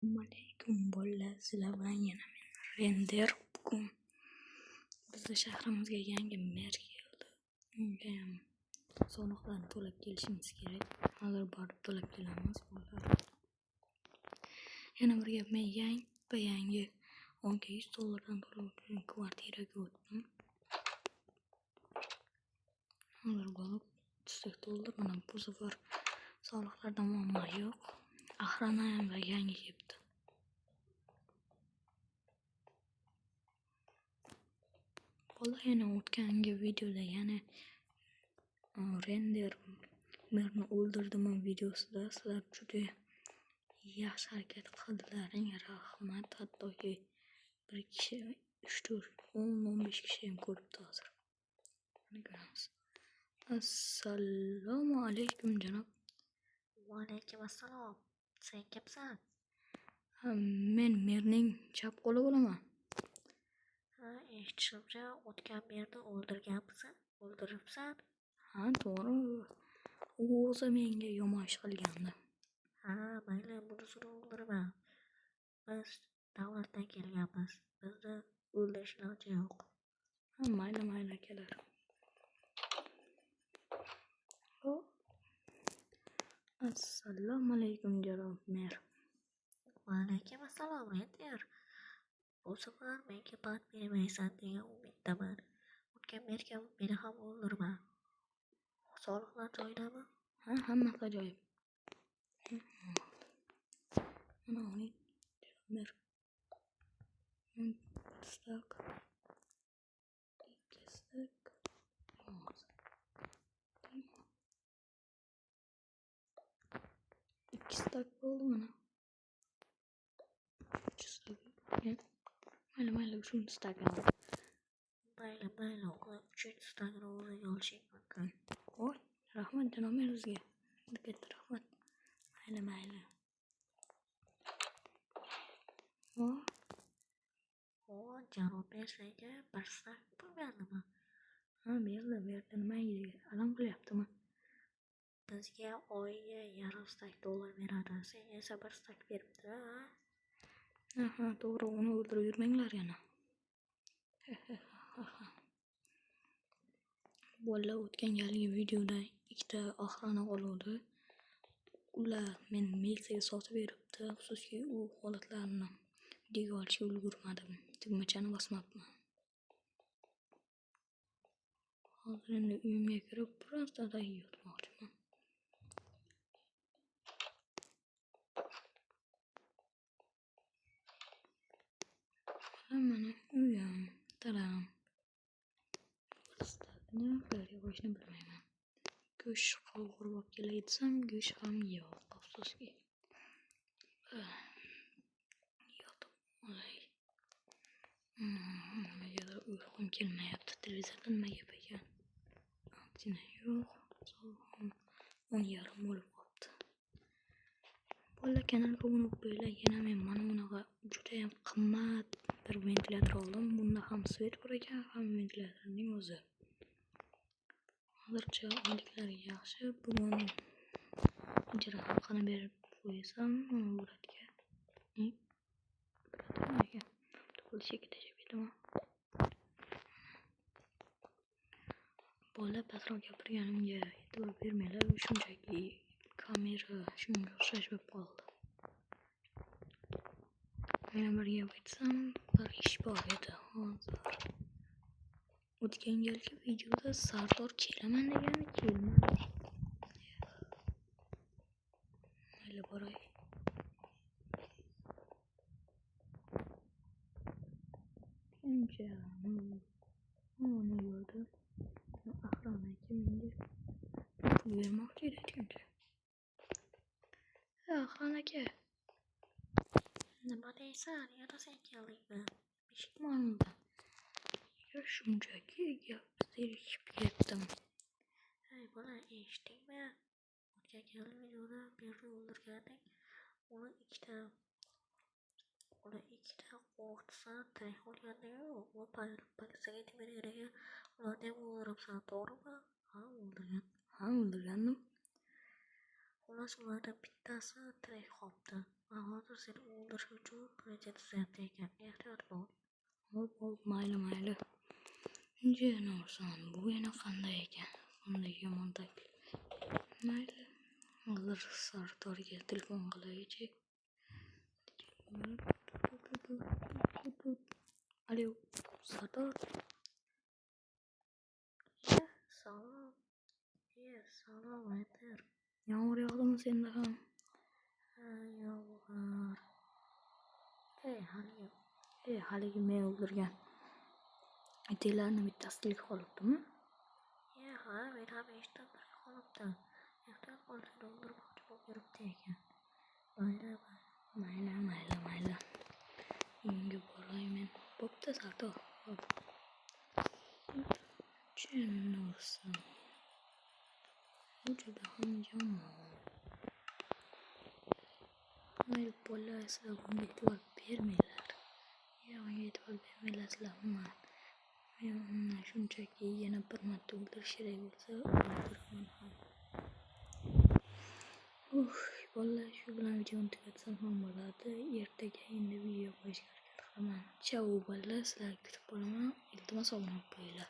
Assalomu bolalar, sizlar bilan yana men Render. Bugun bizning shahrimizga yangi mer keldi. Ungayam soliqlarni to'lab kelishimiz kerak. Hozir borib to'lab kelamiz bolalar. Yana bir gap, men yangi $10,000 to'lovchi kvartiraga o'tdim. Hozir borib tushlik to'ldiraman. Bu safar soliqlardan muammo yo'q. Охрана ham yangi kelibdi. Yana o'tgangi videoda yana Render merni o'ldirdimi videosida sizlar juda yaxshi harakat qildilaring, rahmat. Hattoki bir kishi 3-4-10-15 kishi ham ko'ribdi hozir. Mana ko'ramiz. Assalomu alaykum janob. Va alaykum assalom. Sen kimsan? Men merning chap qo'li bo'laman. Eshitishimcha o'tgan merni o'ldiribsan. Ha, to'g'ri. U o'zi menga yomon ish qilgandi. Mayli, bunisini o'ldiraman. Biz davlatdan kelganmiz. Bizni o'ldirish iloji yo'q. Mayli akalar. Assalomu alaykum janob mer. Va alaykum assalom Render. Bu safar menga band bermaysan degan umiddaman. O'tgan merga meni ham o'ldirma. Soliqlar joyidami? Hammasi ajoyib. Mana oling janob mer. Stak. İki stak oldu mana. Mayli, uchinchi stakni ol. Mayli, uchinchi stakni o'zing olishing mumkin. Voy, rahmat janob mer sizga. Katta rahmat. Mayli. Janob mer senga bir stak bo'lganmi? Berdi. Nimaga alam qilyaptimi? Bizga oyiga $0,5 beradi. Senga esa bir stak beribdi. To'g'ri, uni o'ldirib yurmanglar yana. Bolalar, o'tgan galgi videoda ikkita охрана qoluvdi. Ular men militsiyaga sotib beribdi. Afsuski, u holatlarni videoga olishga ulgurmadim. Tugmachani bosmabman. Hozir endi uyimga kirib, biroz dada yotmoqchiman. Mana uyim, dadam. Qayerga qo'yishni bilmayman. Go'sht qovurib olib kelay desam, go'sht ham yo'q, afsuski. Yotib olay. Negadir uyqum kelmayapti. Televizorda nima gap ekan? Antina yo'q. 10:30 bo'lib qopti. Bolalar, kanalga obuna bo'linglar. Yana men mana bunaqa juda ham qimmat bir ventilyator oldim. Bunda ham svet bor ekan, ham ventilyatorning o'zi. Hozircha oyliklari yaxshi. Bugun ijara haqini berib qo'ysam, buratga. Nimaga? Qo'lishga tashib ketaman. Bola pastroq gapirganimga e'tibor bermanglar. Shunchaki kamera shunga o'xshash bo'lib qoldi. Yana bir gap aytsam, bir ish bor edi hozir. O'tgan galgi videoda Sardor kelaman degani kelmadi. Mayli, boray. Shuncha uni yo'lda охрана menga pul bermoqchi edi shuncha. Охрана aka. Nima deysan? Yana sen keldingmi? Pishmanman. Shunchaki gap zerikib ketdim. Bola, eshitdingmi? O'tgan galgi videoda merni o'ldirgandek, uni ikkita qo'riqchisi tirik qolganda-yu, u politsiyaga aytib bergan ekan. Ularni ham o'ldiribsan, to'g'rimi? O'ldirgandim. O'ldirgandim. Xullas, ulardan bittasi tirik qolibdi. Men hozir seni o'ldirish uchun reja tuzyapti ekan. Ehtiyot bo'l. Hop, mayli. Janosan, bu yana qanday ekan? Qanday yomon taklif. Mayli. Hozir Sardorga telefon qilaychi. Alo, Sardor. Salom. Salom Aytar. Yomg'ir yog'dimi senda ham? Ha, yomg'ir. Hali yo'q. Haligi men o'ldirgan itlarni bittasi tirik qolibdimi? Ha, men ham eshitdim tirik qolibdi. Ehtiyot bo'l, seni o'ldirmoqchi bo'lib yuribdi ekan. Mayli. Uyimga boray men. Bo'pti, Sardor. Janosan. Bu juda ham yomon. Mayli, bolalar sizlar bunga e'tibor bermanglar. Menga e'tibor bermaylasizlar. Men shunchaki yana bir marta o'ldirish kerak bo'lsa o'ldiraman ham. Bolalar, shu bilan videoni tugatsam ham bo'ladi. Ertaga endi video qo'yishga harakat qilaman. Chao bolalar, sizlarni kutib qolaman. Iltimos obuna bo'lib qo'yinglar.